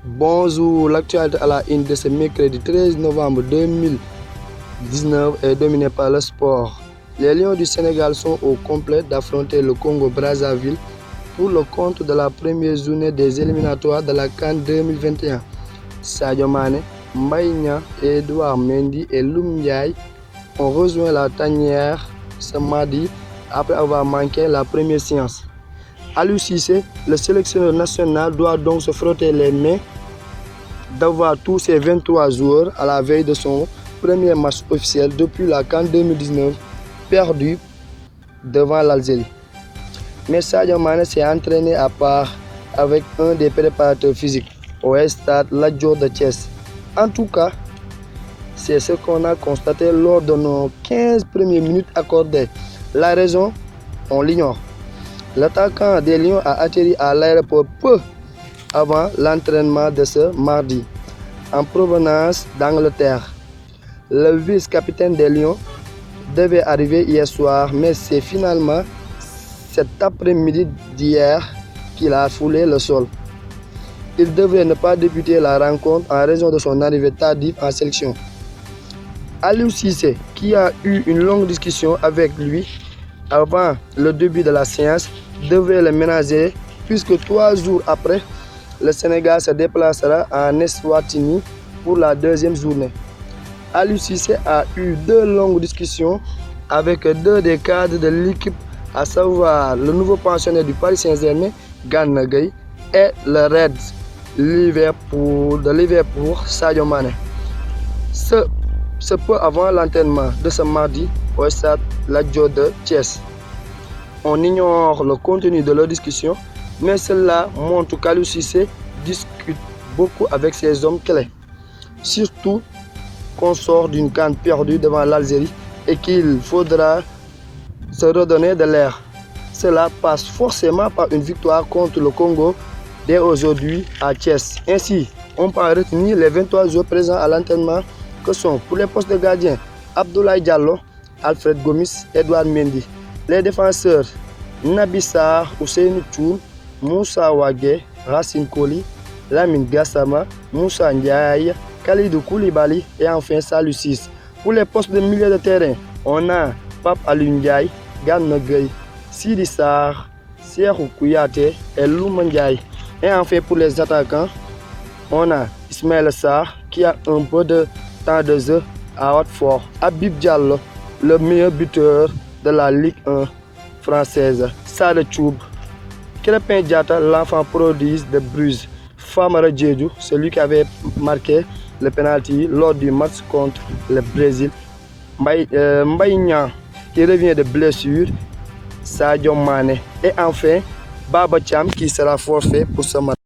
Bonjour, l'actualité à la une de ce mercredi 13 novembre 2019 est dominée par le sport. Les Lions du Sénégal sont au complet d'affronter le Congo-Brazzaville pour le compte de la première journée des éliminatoires de la CAN 2021. Sadio Mané, Mbaye Niang, Edouard Mendy et Loum Ndiaye ont rejoint la tanière ce mardi après avoir manqué la première séance. Aliou Cissé, le sélectionneur national, doit donc se frotter les mains d'avoir tous ses 23 joueurs à la veille de son premier match officiel depuis la CAN 2019 perdu devant l'Algérie. Mais Sadio Mané s'est entraîné à part avec un des préparateurs physiques au stade Lat Dior de Thiès. En tout cas, c'est ce qu'on a constaté lors de nos 15 premières minutes accordées. La raison, on l'ignore. L'attaquant des Lions a atterri à l'aéroport peu avant l'entraînement de ce mardi, en provenance d'Angleterre. Le vice-capitaine des Lions devait arriver hier soir, mais c'est finalement cet après-midi d'hier qu'il a foulé le sol. Il devrait ne pas débuter la rencontre en raison de son arrivée tardive en sélection. Aliou Cissé, qui a eu une longue discussion avec lui avant le début de la séance, devrait le ménager puisque 3 jours après, le Sénégal se déplacera en Eswatini pour la deuxième journée. Aliou Cissé a eu 2 longues discussions avec 2 des cadres de l'équipe, à savoir le nouveau pensionnaire du Paris Saint-Germain, Gana Gueye, et le Red Liverpool Sadio Mané. Ce peu avant l'entraînement de ce mardi au stade Lat Dior de Thiès. On ignore le contenu de leur discussion, mais cela montre qu'Aliou Cissé discute beaucoup avec ses hommes clés. Surtout qu'on sort d'une CAN perdue devant l'Algérie et qu'il faudra se redonner de l'air. Cela passe forcément par une victoire contre le Congo dès aujourd'hui à Thiès. Ainsi, on peut retenir les 23 joueurs présents à l'entraînement que sont pour les postes de gardien Abdoulaye Diallo, Alfred Gomis, Edouard Mendy. Les défenseurs Naby Sarr, Ousseynou Thioune, Moussa Wagué, Racine Koli, Lamine Gassama, Moussa Ndiaye, Kalidou Koulibaly et enfin Saliou Ciss. Pour les postes de milieu de terrain, on a Pape Aliou Ndiaye, Gana Gueye, Sidi Sarr, Cheikhou Kouyaté et Loum Ndiaye. Et enfin pour les attaquants, on a Ismaïla Sarr qui a un peu de temps de jeu à Watford, Habib Diallo, le meilleur buteur de la Ligue 1 française, Sada Thioub, Krépin Diatta, l'enfant prodige de Bruges, Famara Diédhiou, celui qui avait marqué le penalty lors du match contre le Brésil, Mbaye Niang qui revient de blessure, Sadio Mané et enfin Baba Thiam qui sera forfait pour ce match.